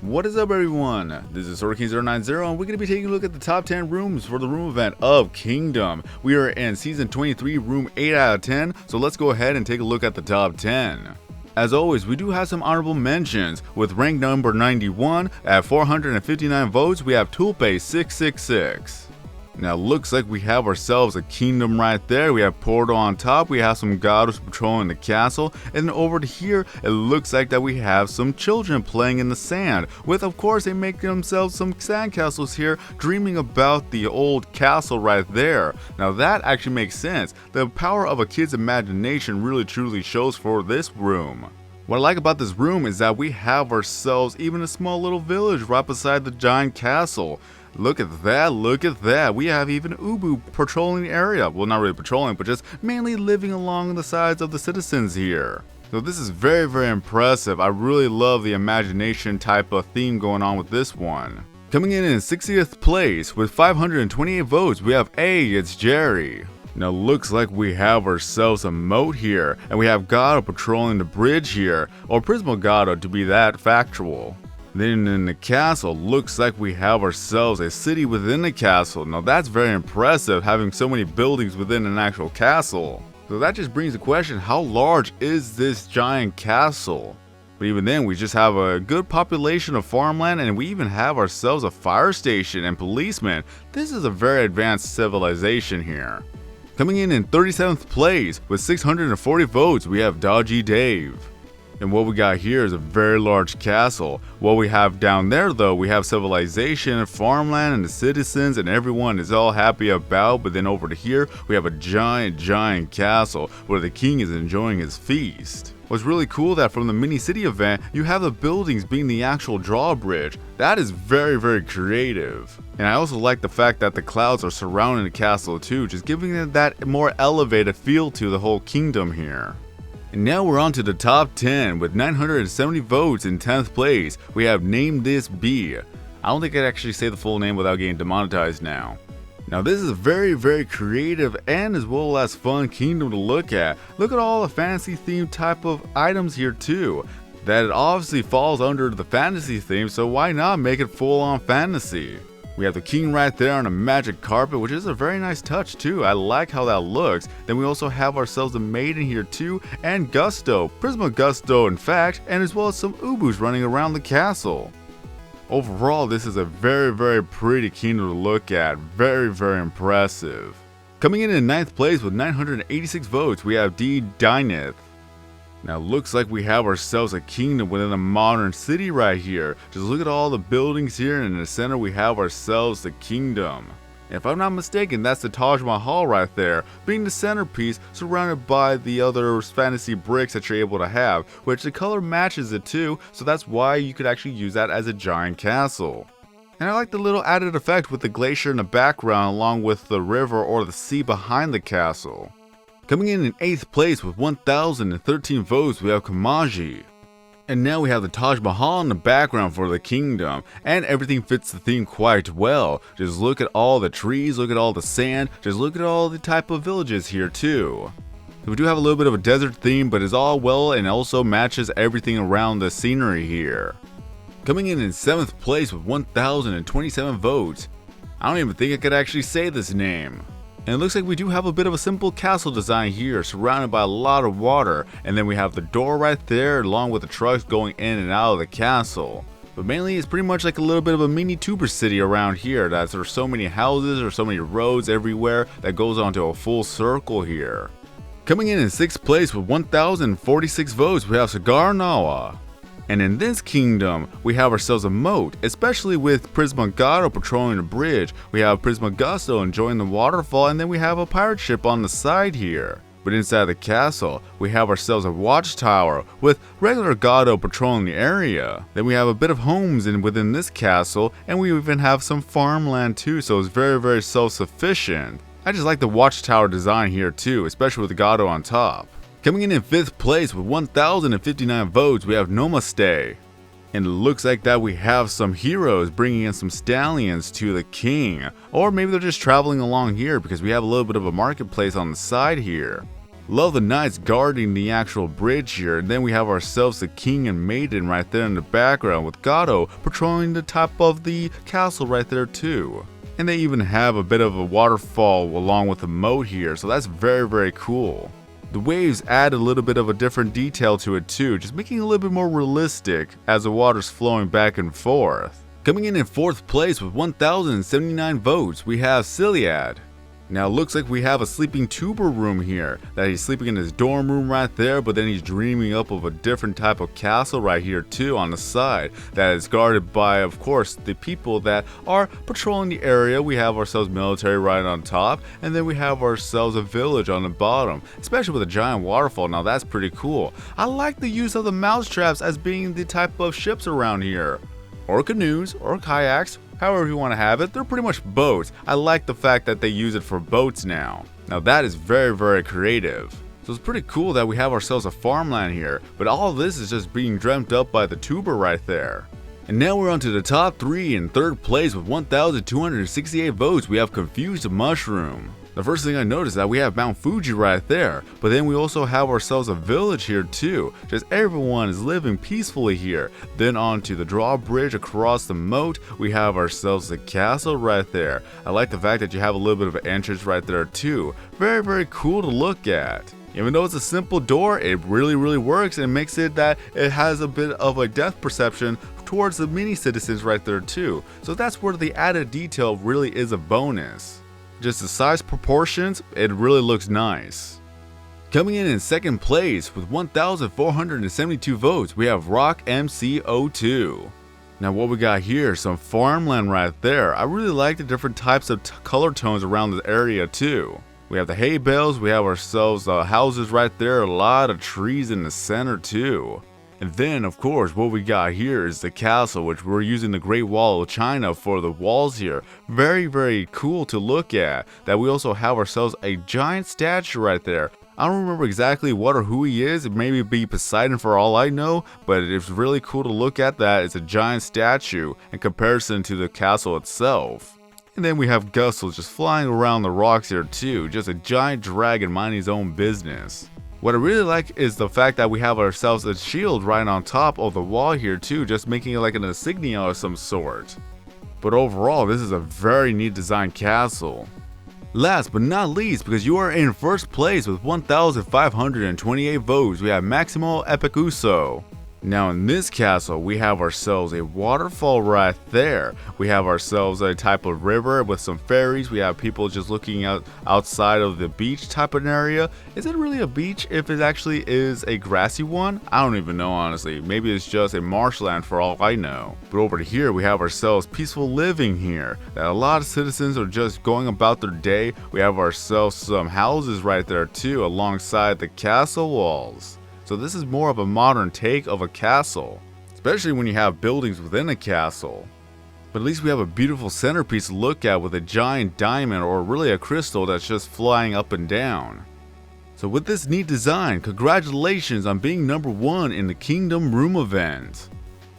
What is up, everyone? This is SwordKing090 and we're going to be taking a look at the top 10 rooms for the room event of Kingdom. We are in season 23, room 8 out of 10, so let's go ahead and take a look at the top 10. As always, we do have some honorable mentions. With rank number 91 at 459 votes, we have Pewdiepie666. Now looks like we have ourselves a kingdom right there. We have Portal on top, we have some goddess patrolling the castle, and then over to here it looks like that we have some children playing in the sand, with of course they make themselves some sand castles here, dreaming about the old castle right there. Now that actually makes sense. The power of a kid's imagination really truly shows for this room. What I like about this room is that we have ourselves even a small little village right beside the giant castle. Look at that, look at that. We have even Ubu patrolling the area. Well, not really patrolling, but just mainly living along the sides of the citizens here. So this is very, very impressive. I really love the imagination type of theme going on with this one. Coming in 60th place with 528 votes, we have it's Jerry. Now looks like we have ourselves a moat here, and we have Gato patrolling the bridge here, or Prismo Gato to be that factual. Then in the castle, looks like we have ourselves a city within the castle. Now that's very impressive, having so many buildings within an actual castle. So that just brings the question, how large is this giant castle? But even then, we just have a good population of farmland, and we even have ourselves a fire station and policemen. This is a very advanced civilization here. Coming in 37th place with 640 votes, we have Dodgy Dave. And what we got here is a very large castle. What we have down there though, we have civilization, farmland, and the citizens, and everyone is all happy about. But then over to here, we have a giant castle where the king is enjoying his feast. What's really cool that from the mini city event, you have the buildings being the actual drawbridge. That is very, very creative. And I also like the fact that the clouds are surrounding the castle too, just giving it that more elevated feel to the whole kingdom here. And now we're on to the top 10 with 970 votes in 10th place. We have Name This Bee. I don't think I can actually say the full name without getting demonetized now. Now this is a very, very creative and as well as fun kingdom to look at. Look at all the fantasy themed type of items here too. That it obviously falls under the fantasy theme, so why not make it full on fantasy? We have the king right there on a magic carpet, which is a very nice touch too. I like how that looks. Then we also have ourselves a maiden here too, and Gusto, Prisma Gusto in fact, and as well as some Ubus running around the castle. Overall, this is a very, very pretty kingdom to look at. Very, very impressive. Coming in 9th place with 986 votes, we have D. Dyneth. Now looks like we have ourselves a kingdom within a modern city right here. Just look at all the buildings here, and in the center we have ourselves the kingdom. If I'm not mistaken, that's the Taj Mahal right there, being the centerpiece surrounded by the other fantasy bricks that you're able to have, which the color matches it too, so that's why you could actually use that as a giant castle. And I like the little added effect with the glacier in the background along with the river or the sea behind the castle. Coming in 8th place with 1,013 votes, we have Kamaji. And now we have the Taj Mahal in the background for the kingdom, and everything fits the theme quite well. Just look at all the trees, look at all the sand, just look at all the type of villages here too. So we do have a little bit of a desert theme, but it's all well and also matches everything around the scenery here. Coming in 7th place with 1,027 votes. I don't even think I could actually say this name. And it looks like we do have a bit of a simple castle design here, surrounded by a lot of water, and then we have the door right there along with the trucks going in and out of the castle. But mainly it's pretty much like a little bit of a mini tuber city around here, that there's so many houses or so many roads everywhere that goes onto a full circle here. Coming in 6th place with 1,046 votes, we have Cigar Nawa. And in this kingdom, we have ourselves a moat, especially with Prisma Gato patrolling the bridge. We have Prisma Gusto enjoying the waterfall, and then we have a pirate ship on the side here. But inside the castle, we have ourselves a watchtower with regular Gato patrolling the area. Then we have a bit of homes within this castle, and we even have some farmland too, so it's very, very self-sufficient. I just like the watchtower design here too, especially with the Gato on top. Coming in 5th place with 1,059 votes, we have Namaste. And it looks like that we have some heroes bringing in some stallions to the king. Or maybe they're just traveling along here because we have a little bit of a marketplace on the side here. Love the knights guarding the actual bridge here, and then we have ourselves the king and maiden right there in the background with Gato patrolling the top of the castle right there too. And they even have a bit of a waterfall along with the moat here, so that's very cool. The waves add a little bit of a different detail to it too, just making it a little bit more realistic as the water's flowing back and forth. Coming in 4th place with 1,079 votes, we have Ciliad. Now it looks like we have a sleeping tuber room here, that he's sleeping in his dorm room right there, but then he's dreaming up of a different type of castle right here too on the side that is guarded by, of course, the people that are patrolling the area. We have ourselves military right on top, and then we have ourselves a village on the bottom, especially with a giant waterfall. Now that's pretty cool. I like the use of the mousetraps as being the type of ships around here, or canoes, or kayaks. However you want to have it, they're pretty much boats. I like the fact that they use it for boats now. Now that is very creative. So it's pretty cool that we have ourselves a farmland here, but all of this is just being dreamt up by the tuber right there. And now we're on to the top 3. In 3rd place with 1,268 votes, we have Confused Mushroom. The first thing I noticed is that we have Mount Fuji right there, but then we also have ourselves a village here too. Just everyone is living peacefully here. Then on to the drawbridge across the moat, we have ourselves the castle right there. I like the fact that you have a little bit of an entrance right there too. Very cool to look at. Even though it's a simple door, it really works and makes it that it has a bit of a depth perception towards the mini citizens right there too. So that's where the added detail really is a bonus. Just the size proportions, it really looks nice. Coming in 2nd place with 1,472 votes, we have Rock MC02. Now what we got here, some farmland right there. I really like the different types of color tones around the area too. We have the hay bales, we have ourselves houses right there, a lot of trees in the center too. And then, of course, what we got here is the castle, which we're using the Great Wall of China for the walls here. Very cool to look at. That we also have ourselves a giant statue right there. I don't remember exactly what or who he is. It may be Poseidon for all I know, but it's really cool to look at that. It's a giant statue in comparison to the castle itself. And then we have Gussel just flying around the rocks here too. Just a giant dragon minding his own business. What I really like is the fact that we have ourselves a shield right on top of the wall here too, just making it like an insignia of some sort. But overall, this is a very neat design castle. Last but not least, because you are in 1st place with 1,528 votes, we have Maximo Epicuso. Now in this castle, we have ourselves a waterfall right there. We have ourselves a type of river with some ferries. We have people just looking outside of the beach type of area. Is it really a beach if it actually is a grassy one? I don't even know honestly. Maybe it's just a marshland for all I know. But over here, we have ourselves peaceful living here. That a lot of citizens are just going about their day. We have ourselves some houses right there too alongside the castle walls. So this is more of a modern take of a castle, especially when you have buildings within a castle. But at least we have a beautiful centerpiece to look at with a giant diamond or really a crystal that's just flying up and down. So with this neat design, congratulations on being number 1 in the Kingdom Room event.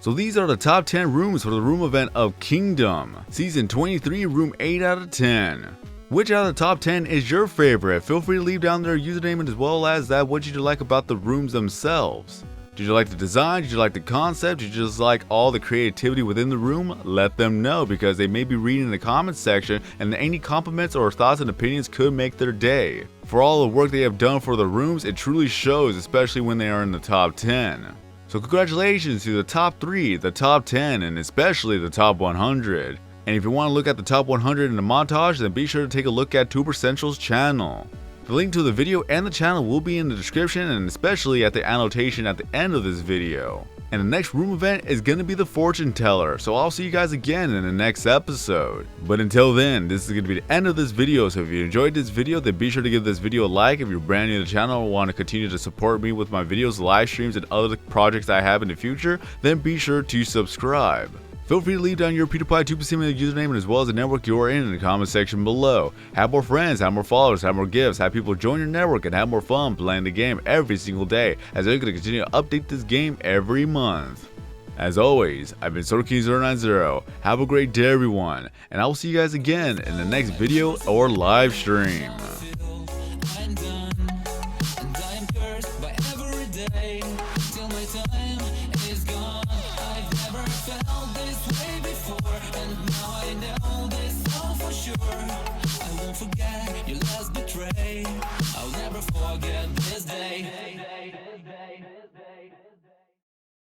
So these are the top 10 rooms for the room event of Kingdom, Season 23, Room 8 out of 10. Which out of the top 10 is your favorite? Feel free to leave down their username as well as that what did you like about the rooms themselves. Did you like the design? Did you like the concept? Did you just like all the creativity within the room? Let them know because they may be reading in the comments section and any compliments or thoughts and opinions could make their day. For all the work they have done for the rooms, it truly shows, especially when they are in the top 10. So congratulations to the top 3, the top 10, and especially the top 100. And if you want to look at the top 100 in the montage, then be sure to take a look at Tuber Central's channel. The link to the video and the channel will be in the description and especially at the annotation at the end of this video. And the next room event is going to be the fortune teller, so I'll see you guys again in the next episode. But until then, this is going to be the end of this video, so if you enjoyed this video, then be sure to give this video a like. If you're brand new to the channel and want to continue to support me with my videos, live streams, and other projects I have in the future, then be sure to subscribe. Feel free to leave down your Pewdiepie username as well as the network you're in the comment section below. Have more friends, have more followers, have more gifts, have people join your network, and have more fun playing the game every single day as I'm going to continue to update this game every month. As always, I've been SodaKing090. Have a great day everyone, and I will see you guys again in the next video or live stream. way before, and now I know this all for sure. I won't forget your last betray. I'll never forget